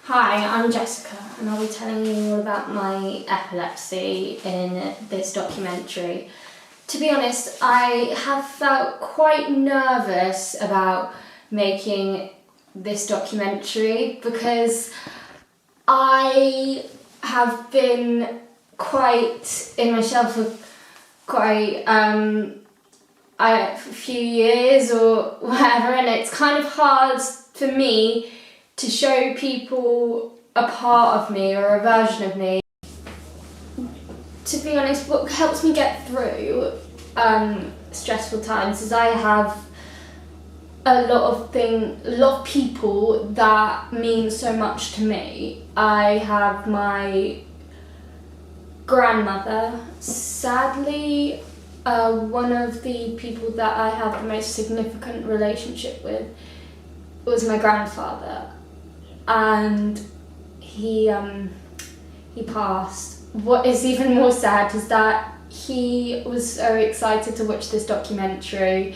Hi, I'm Jessica and I'll be telling you all about my epilepsy in this documentary. To be honest, I have felt quite nervous about making this documentary because I have been quite in my shell for quite a few years or whatever, and it's kind of hard for me to show people a part of me or a version of me. To be honest, what helps me get through stressful times is I have a lot of people that mean so much to me. I have my grandmother. Sadly, one of the people that I have the most significant relationship with was my grandfather, and he passed. What is even more sad is that he was so excited to watch this documentary,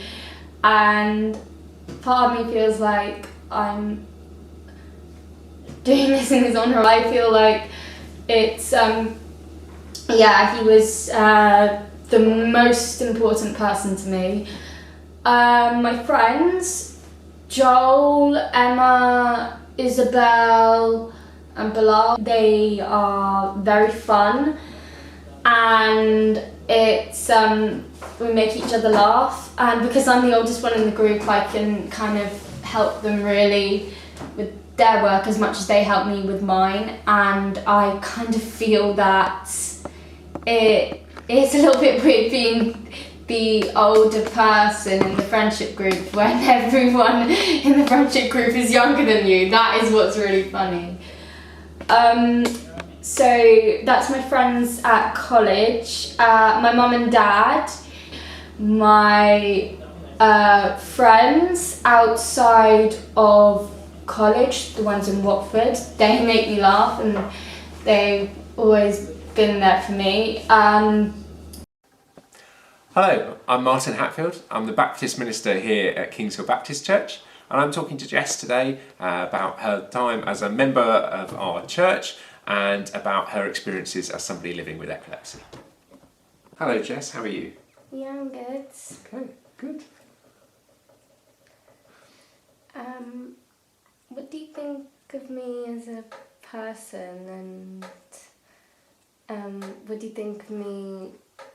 and part of me feels like I'm doing this in his honour. I feel like it's he was the most important person to me. My friends, Joel, Emma, Isabel and Bilal, they are very fun, and it's we make each other laugh, and because I'm the oldest one in the group, I can kind of help them really with their work as much as they help me with mine, and I kind of feel that it's a little bit weird being the older person in the friendship group when everyone in the friendship group is younger than you. That is what's really funny. So that's my friends at college, my mum and dad, my friends outside of college, the ones in Watford. They make me laugh and they've always been there for me. Hello, I'm Martin Hatfield. I'm the Baptist minister here at Kings Hill Baptist Church, and I'm talking to Jess today about her time as a member of our church and about her experiences as somebody living with epilepsy. Hello Jess, how are you? Yeah, I'm good. Okay, good. What do you think of me as a person, and what do you think of me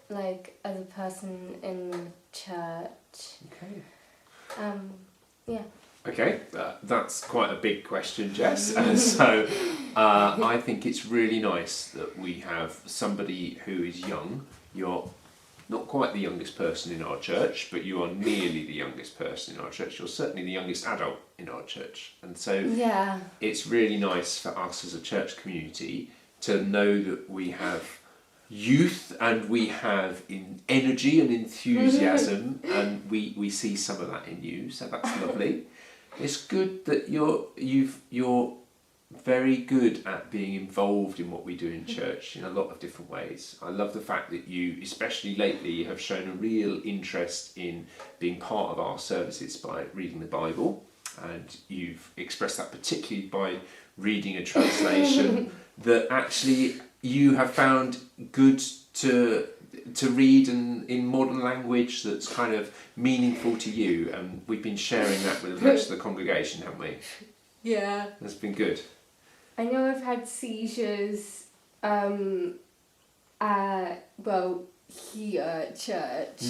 like as a person in church? Okay. Yeah. Okay, that's quite a big question, Jess. And so I think it's really nice that we have somebody who is young. You're not quite the youngest person in our church, but you are nearly the youngest person in our church. You're certainly the youngest adult in our church. And so Yeah. it's really nice for us as a church community to know that we have youth and we have energy and enthusiasm, and we see some of that in you, so that's lovely. It's good that you're very good at being involved in what we do in church in a lot of different ways. I love the fact that you, especially lately, have shown a real interest in being part of our services by reading the Bible, and you've expressed that particularly by reading a translation that actually you have found good to read in modern language that's kind of meaningful to you, and we've been sharing that with the rest of the congregation, haven't we? Yeah. That's been good. I know I've had seizures here at church.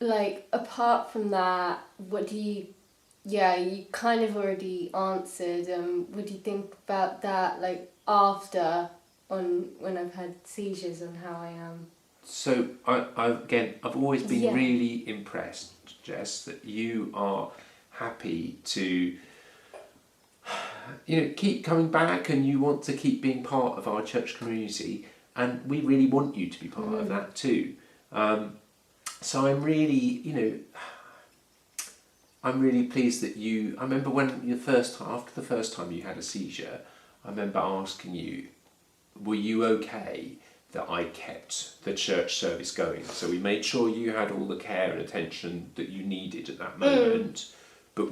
Like, apart from that, you kind of already answered. What do you think about that, like, after, when I've had seizures, and how I am? So, I've always been really impressed, Jess, that you are happy to keep coming back, and you want to keep being part of our church community, and we really want you to be part of that too. So I'm really pleased that you. I remember when after the first time you had a seizure, I remember asking you, were you okay that I kept the church service going? So we made sure you had all the care and attention that you needed at that moment, but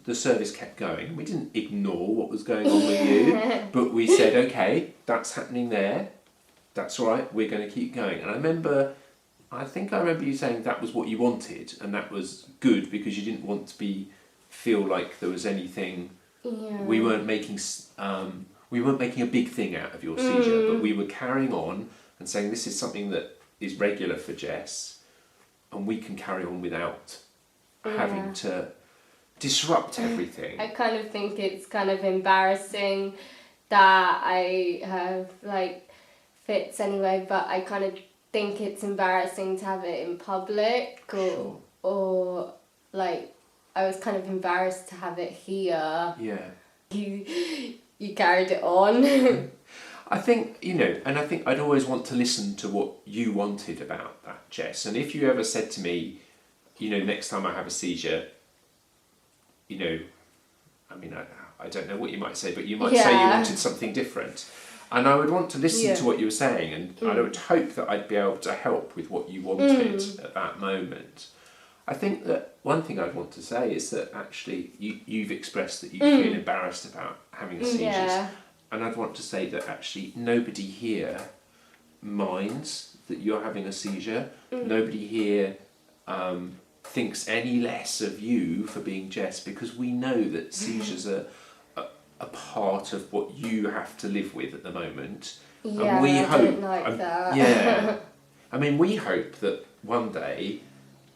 the service kept going. We didn't ignore what was going on with you, but we said, okay, that's happening there. That's all right, we're going to keep going. And I think I remember you saying that was what you wanted, and that was good because you didn't want to feel like there was anything. Yeah. We weren't making a big thing out of your seizure, but we were carrying on and saying this is something that is regular for Jess, and we can carry on without having to disrupt everything. I kind of think it's kind of embarrassing that I have like fits anyway, but I kind of think it's embarrassing to have it in public, or like I was kind of embarrassed to have it here. Yeah. You carried it on. I think, and I think I'd always want to listen to what you wanted about that, Jess. And if you ever said to me, next time I have a seizure, I don't know what you might say, but you might say you wanted something different. And I would want to listen to what you were saying, and I would hope that I'd be able to help with what you wanted at that moment. I think that one thing I'd want to say is that actually you've expressed that you feel embarrassed about having seizures. Yeah. And I'd want to say that actually nobody here minds that you're having a seizure. Nobody here thinks any less of you for being Jess, because we know that seizures are a part of what you have to live with at the moment. Yeah, and we I hope, don't like that. Yeah. I mean, we hope that one day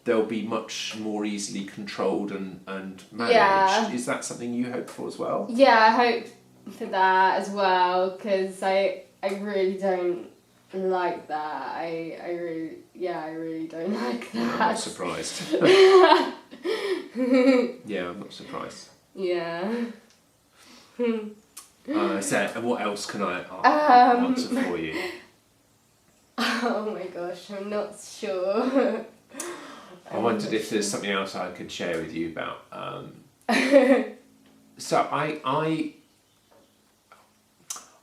they'll be much more easily controlled and managed. Yeah. Is that something you hope for as well? Yeah, I hope for that as well, because I really don't like that. I really don't like that. I'm not surprised. Yeah, I'm not surprised. Yeah. So, what else can I answer for you? Oh my gosh, I'm not sure. I wondered if there's something else I could share with you about. So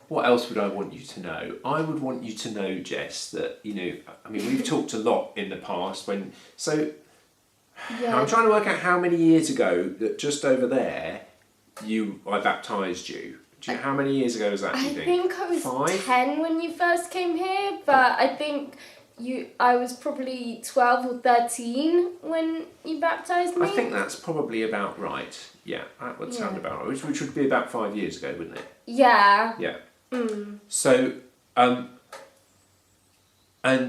what else would I want you to know? I would want you to know, Jess, that, we've talked a lot in the past I'm trying to work out how many years ago that just over there I baptised you. How many years ago was that, do you think? I was 5? 10 when you first came here, but I think I was probably 12 or 13 when you baptised me. I think that's probably about right. Yeah, that would sound about right, which would be about 5 years ago, wouldn't it? Yeah. Yeah. So, and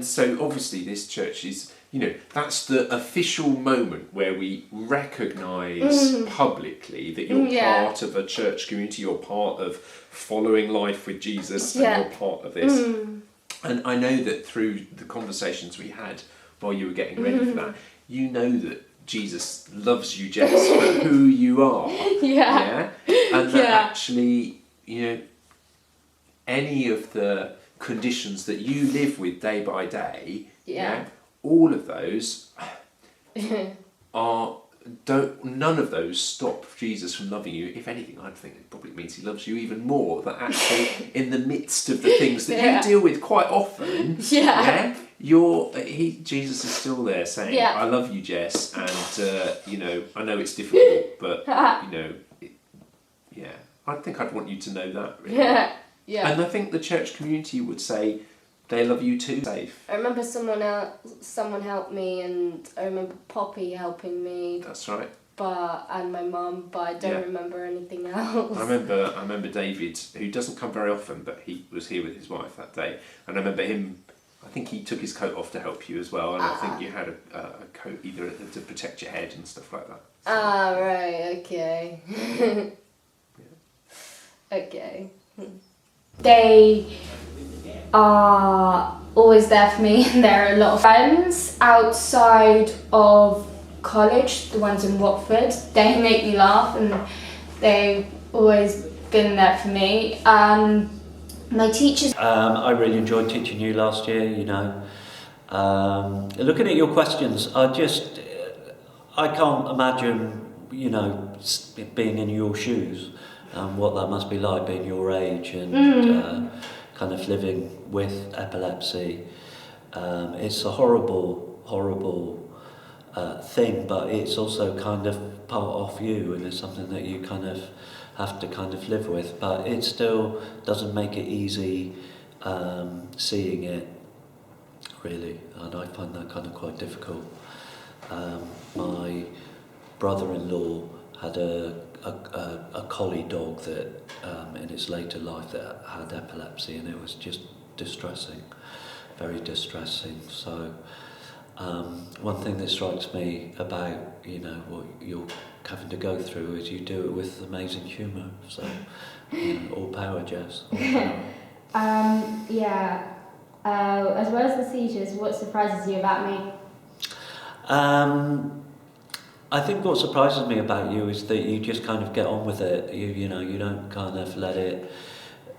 so obviously this church is, that's the official moment where we recognise publicly that you're part of a church community, you're part of following life with Jesus, and you're part of this. And I know that through the conversations we had while you were getting ready for that, you know that Jesus loves you, Jess, for who you are. Yeah. And that actually, any of the conditions that you live with day by day, all of those none of those stop Jesus from loving you. If anything, I'd think it probably means he loves you even more. That actually, in the midst of the things that you deal with quite often, Jesus is still there saying, "I love you, Jess," and I know it's difficult, but I think I'd want you to know that. Really. Yeah. And I think the church community would say they love you too. Safe. I remember someone helped me, and I remember Poppy helping me. That's right. And my mum, but I don't remember anything else. I remember David, who doesn't come very often, but he was here with his wife that day, and I remember him. I think he took his coat off to help you as well, and I think you had a coat either to protect your head and stuff like that. So. Right. Okay. Okay. They are always there for me. There are a lot of friends outside of college, the ones in Watford. They make me laugh, and they've always been there for me. My teachers... I really enjoyed teaching you last year, Looking at your questions, I can't imagine, being in your shoes. What that must be like being your age and kind of living with epilepsy. It's a horrible thing, but it's also kind of part of you, and it's something that you kind of have to kind of live with. But it still doesn't make it easy seeing it, really, and I find that kind of quite difficult. My brother-in-law had a collie dog that in its later life that had epilepsy, and it was just distressing, very distressing. So one thing that strikes me about what you're having to go through is you do it with amazing humour. So all power, Jess. All power. Yeah. As well as the seizures, what surprises you about me? I think what surprises me about you is that you just kind of get on with it. You don't kind of let it.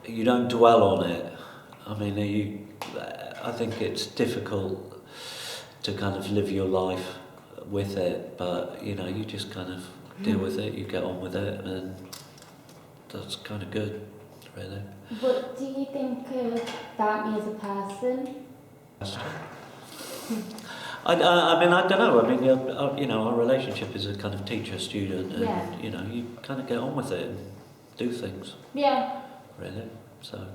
You don't dwell on it. I mean, I think it's difficult to kind of live your life with it, but you just kind of deal with it. You get on with it, and that's kind of good, really. What do you think about me as a person? I don't know. I mean, our relationship is a kind of teacher-student, and you kind of get on with it and do things. Yeah. Really. So.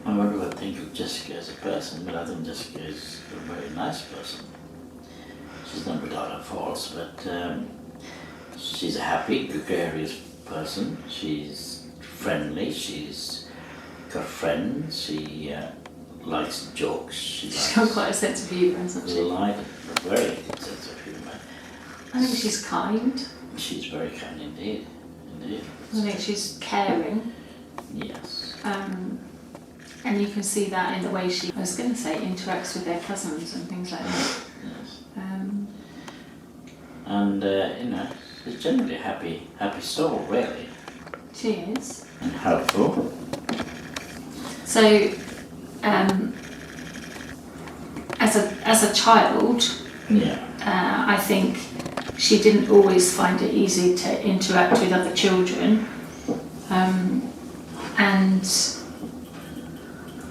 I wonder what I think of Jessica as a person, but I think Jessica is a very nice person. She's not without her faults, but she's a happy, gregarious person. She's friendly, she's got friends, she likes jokes. She's got quite a sense of humour, hasn't she? A very good sense of humour. I think she's kind. She's very kind indeed. I think she's caring. Yes. And you can see that in the way she, I was going to say, interacts with their cousins and things like that. Yes. It's generally a happy soul, really. She is. And helpful. So, as a child, I think she didn't always find it easy to interact with other children, and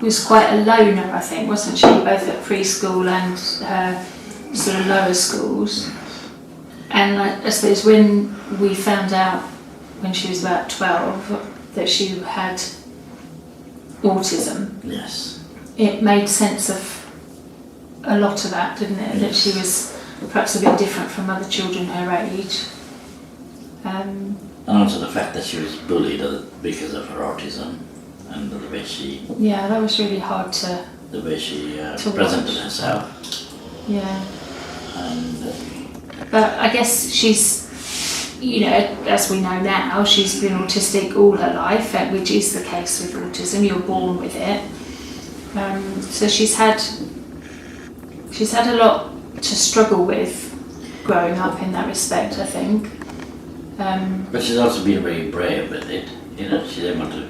was quite a loner, I think, wasn't she, both at preschool and her sort of lower schools. And I suppose when we found out when she was about 12 that she had autism, yes, it made sense of a lot of that, didn't it? That she was perhaps a bit different from other children her age. And also the fact that she was bullied because of her autism and the way she... Yeah, that was really hard to... The way she presented herself. Yeah. And... But I guess she's, as we know now, she's been autistic all her life, which is the case with autism. You're born with it. So she's had a lot to struggle with. growing up in that respect, I think. But she's also been very brave with it. You know, she's able to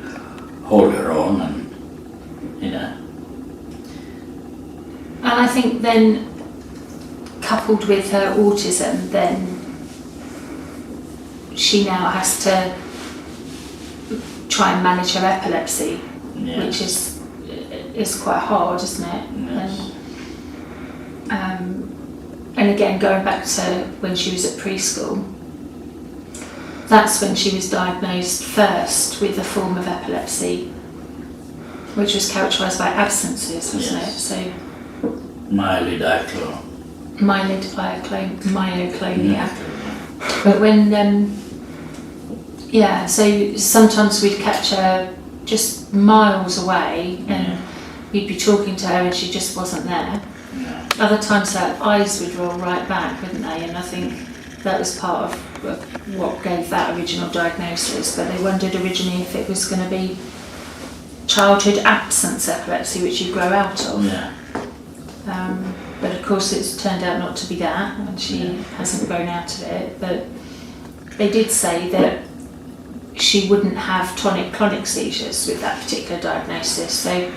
hold her own, and you know. And I think then, coupled with her autism, then she now has to try and manage her epilepsy, which is quite hard, isn't it? Yes. And again, going back to when she was at preschool, that's when she was diagnosed first with a form of epilepsy, which was characterised by absences, wasn't it? So myoclonia. But when, so sometimes we'd catch her just miles away and we'd be talking to her and she just wasn't there. Other times her eyes would roll right back, wouldn't they? And I think that was part of what gave that original diagnosis. But they wondered originally if it was going to be childhood absence epilepsy, which you grow out of. But of course it's turned out not to be that, and she hasn't grown out of it. But they did say that she wouldn't have tonic-clonic seizures with that particular diagnosis. So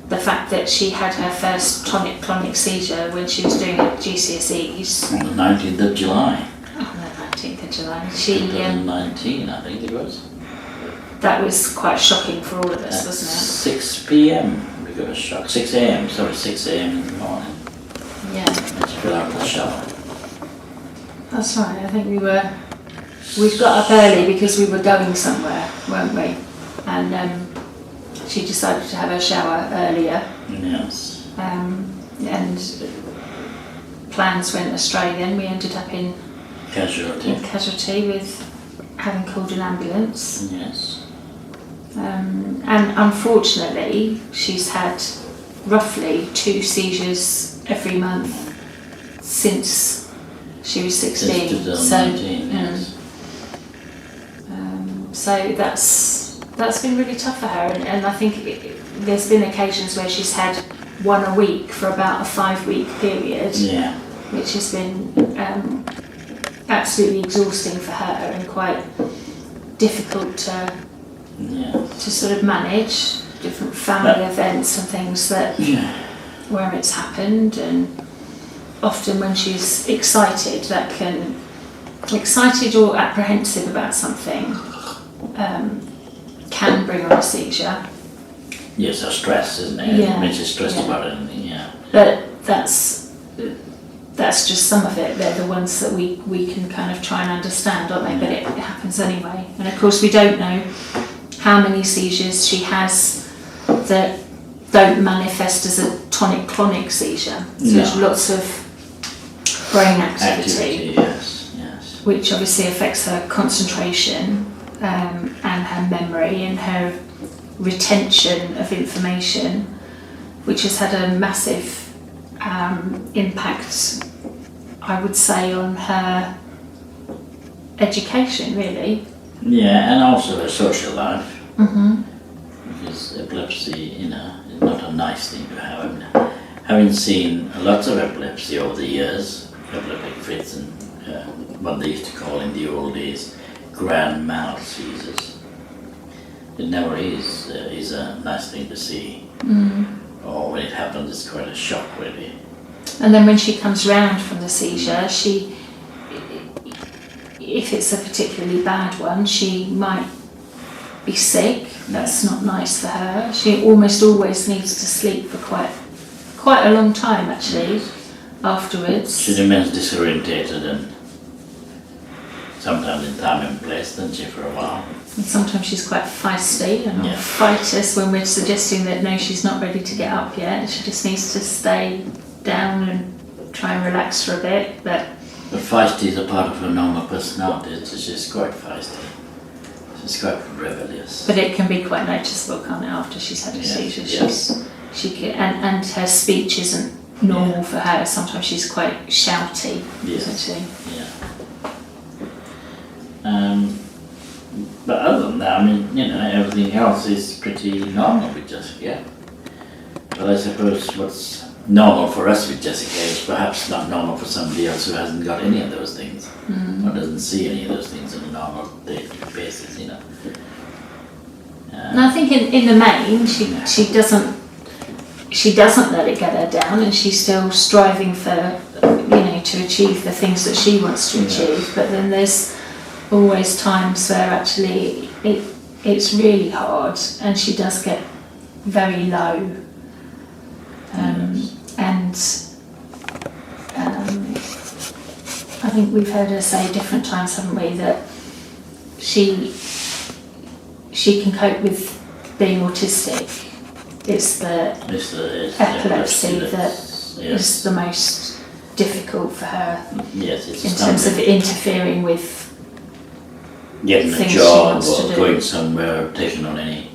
the fact that she had her first tonic-clonic seizure when she was doing her GCSEs on the 19th of July. On the 19th of July. 2019, I think it was. That was quite shocking for all of us, wasn't it? 6 p.m. we got a shock. 6 a.m. Sorry, 6 a.m. in the morning. Yeah. And she fell out of the shower. That's right. I think we'd got up early because we were going somewhere, weren't we? And she decided to have her shower earlier. Yes. And plans went astray then. We ended up in casualty with having called an ambulance. Yes. And unfortunately, she's had roughly 2 seizures every month since she was 16. Since 2019, yes. So that's been really tough for her, and I think there's been occasions where she's had 1 a week for about a 5-week period, which has been absolutely exhausting for her and quite difficult to sort of manage different family events and things that where it's happened. And often when she's excited or apprehensive about something can bring on a seizure. Yes, or stress, isn't it? Yeah. When she's stressed about anything, But that's just some of it. They're the ones that we can kind of try and understand, aren't they? But it happens anyway. And of course we don't know how many seizures she has that don't manifest as a tonic-clonic seizure. So there's lots of brain activity. Yes. Which obviously affects her concentration and her memory and her retention of information, which has had a massive impact, I would say, on her education, really. Yeah, and also her social life. Mm-hmm. Because epilepsy, is not a nice thing to have. Having seen lots of epilepsy over the years, epileptic fits and what they used to call in the old days grand mal seizures. It never is a nice thing to see. Or when it happens, it's quite a shock, really. And then when she comes round from the seizure, if it's a particularly bad one, she might be sick. That's not nice for her. She almost always needs to sleep for quite a long time, actually, afterwards. She remains disorientated and sometimes in time and place, doesn't she, for a while? And sometimes she's quite feisty and will fight us when we're suggesting that no, she's not ready to get up yet. She just needs to stay down and try and relax for a bit. But feisty is a part of her normal personality. She's quite feisty. She's quite rebellious. But it can be quite noticeable, can't it, after she's had a seizure? Yes. And her speech isn't normal for her. Sometimes she's quite shouty, isn't she? Yeah. But other than that, everything else is pretty normal with Jessica. But I suppose what's normal for us with Jessica is perhaps not normal for somebody else who hasn't got any of those things, or doesn't see any of those things on a normal day-to-day basis, you know. And I think in the main, she doesn't let it get her down, and she's still striving for, to achieve the things that she wants to achieve. But then there's always times where actually it's really hard, and she does get very low. And I think we've heard her say different times, haven't we, that she can cope with being autistic. It's the epilepsy that is the most difficult for her. Yes, it's in terms of interfering with getting a things she job wants to or do. going somewhere or taking on any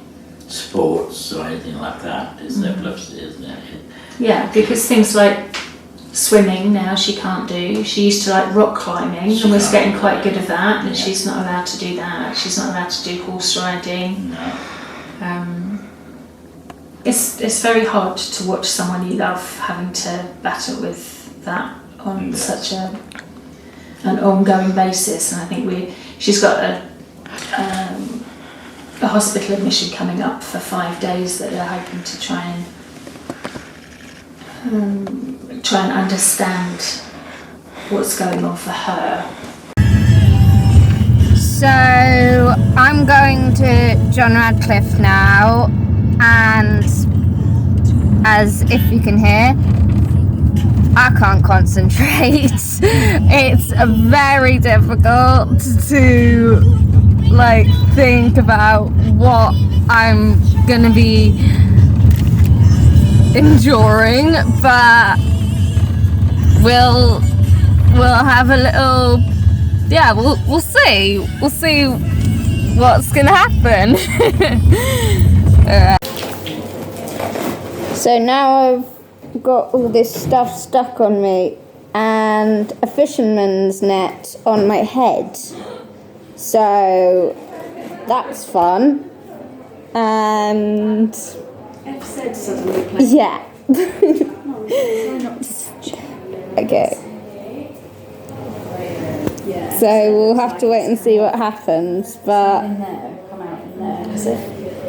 sports or anything like that. It's epilepsy, isn't it? Yeah, because things like swimming now she can't do. She used to like rock climbing and was getting quite good at that, and she's not allowed to do that. She's not allowed to do horse riding. No. It's very hard to watch someone you love having to battle with that on such an ongoing basis, and I think she's got a hospital admission coming up for 5 days that they're hoping to try and understand what's going on for her. So I'm going to John Radcliffe now, and as if you can hear, I can't concentrate. It's very difficult to think about what I'm gonna be enduring, but we'll have a little, we'll see what's gonna happen. Alright. So now I've got all this stuff stuck on me and a fisherman's net on my head, so that's fun. And Episode suddenly played. yeah. Okay. So we'll have to wait and see what happens, but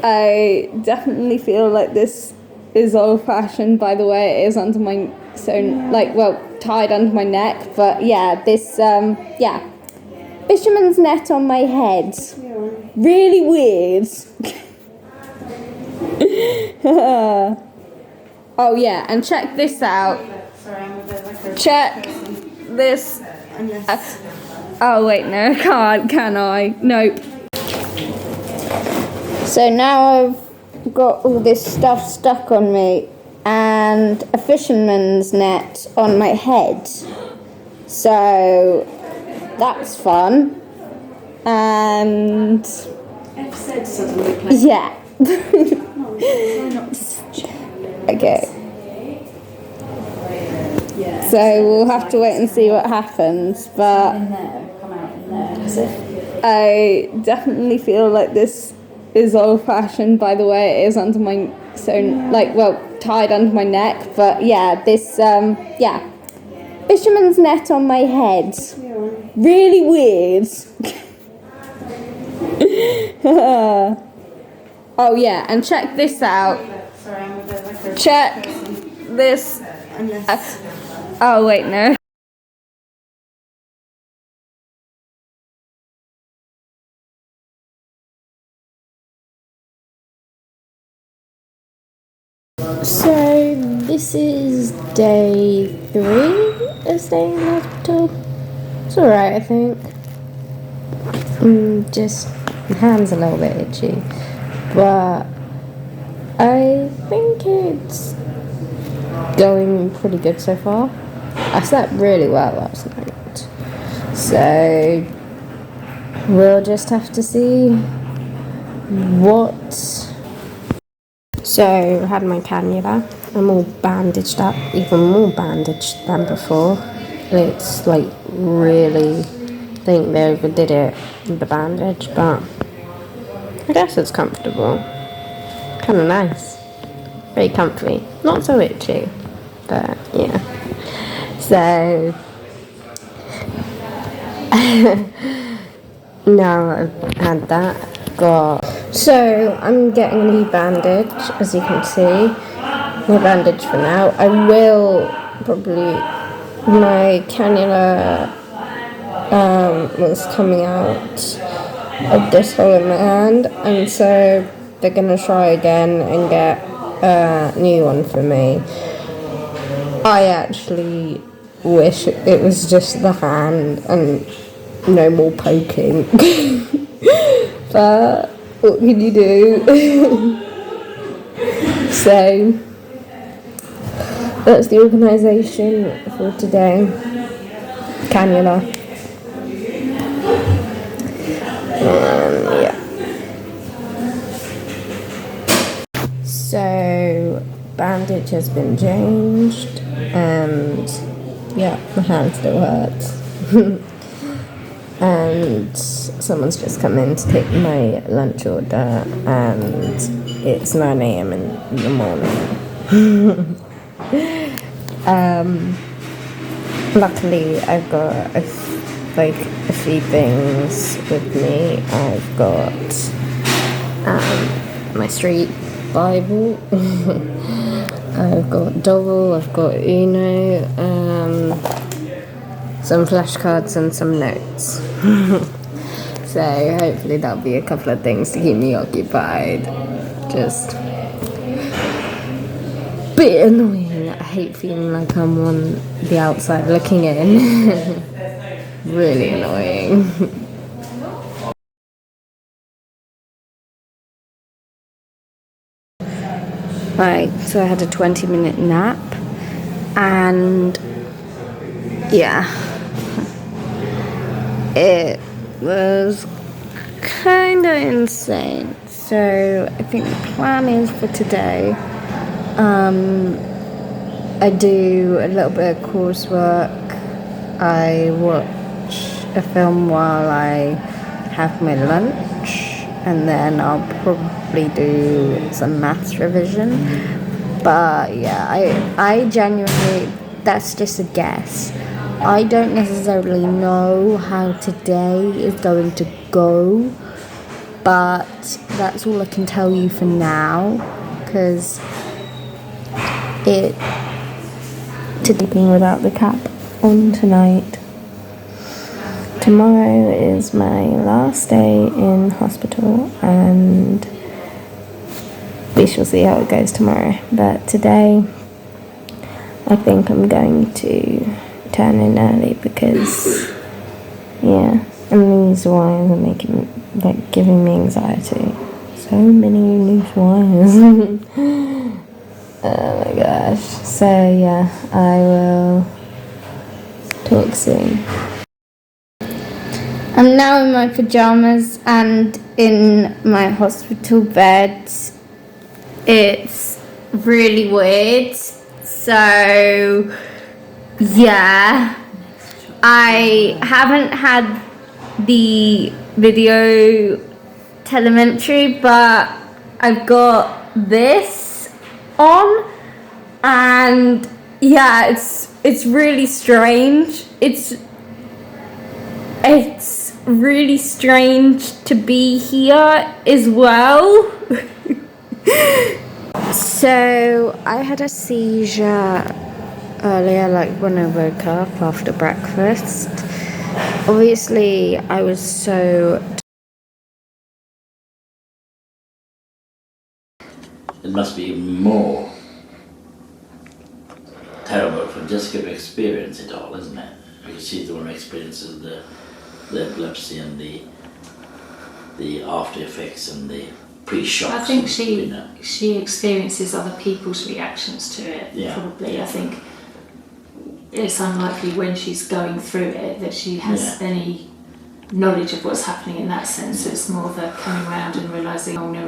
I definitely feel like this is old-fashioned by the way it is under my, tied under my neck, but yeah, this, fisherman's net on my head. Really weird. Oh yeah, and check this out. Check this. Oh wait, no, I can't, can I? Nope. So now I've got all this stuff stuck on me and a fisherman's net on my head, so that's fun. And Episode suddenly played. yeah. Okay. So we'll have to wait and see what happens, but I definitely feel like this is old-fashioned by the way it is under my, tied under my neck, but yeah, this, fisherman's net on my head. Really weird. Oh yeah, and check this out. Check this. Oh wait, no. So this is day 3 of staying in the hospital. It's alright, I think. Just my hand's a little bit itchy, but I think it's going pretty good so far. I slept really well last night, so we'll just have to see what. So I had my cannula. I'm all bandaged up, even more bandaged than before. It's really, I think they overdid it with the bandage, but I guess it's comfortable. Kind of nice. Very comfy. Not so itchy. but yeah. So now I've had that, so I'm getting a new bandage, as you can see. No bandage for now. I will probably, my cannula was coming out of this hole in my hand, and so they're gonna try again and get a new one for me. I actually wish it was just the hand and no more poking. But what can you do? So that's the organisation for today. Cannula. Yeah. So bandage has been changed, and yeah, my hand still hurts. And someone's just come in to take my lunch order, and it's 9 a.m. in the morning. Luckily, I've got a few things with me. I've got my street Bible. I've got Double. I've got Uno. Some flashcards and some notes. So hopefully that'll be a couple of things to keep me occupied. Just a bit annoying. I hate feeling like I'm on the outside looking in. Really annoying. Right, so I had a 20-minute nap, and yeah, it was kind of insane. So I think the plan is for today, I do a little bit of coursework, I watch a film while I have my lunch, and then I'll probably do some maths revision. But yeah, I genuinely, that's just a guess. I don't necessarily know how today is going to go, but that's all I can tell you for now, because sleeping without the cap on tonight. Tomorrow is my last day in hospital, and we shall see how it goes tomorrow. But today, I think I'm going to turn in early because, yeah, and these wires are giving me anxiety. So many loose wires. Oh my gosh. So yeah, I will talk soon. I'm now in my pajamas and in my hospital bed. It's really weird. So yeah, I haven't had the video telemetry, but I've got this on, and yeah, it's really strange. It's really strange to be here as well. So I had a seizure earlier, like when I woke up after breakfast. Obviously, I was so... It must be even more terrible for Jessica to experience it all, isn't it? Because she's the one who experiences the epilepsy and the after effects and the pre-shocks. I think she experiences other people's reactions to it, probably. I think it's unlikely when she's going through it that she has any knowledge of what's happening in that sense. It's more of a coming around and realising, oh no,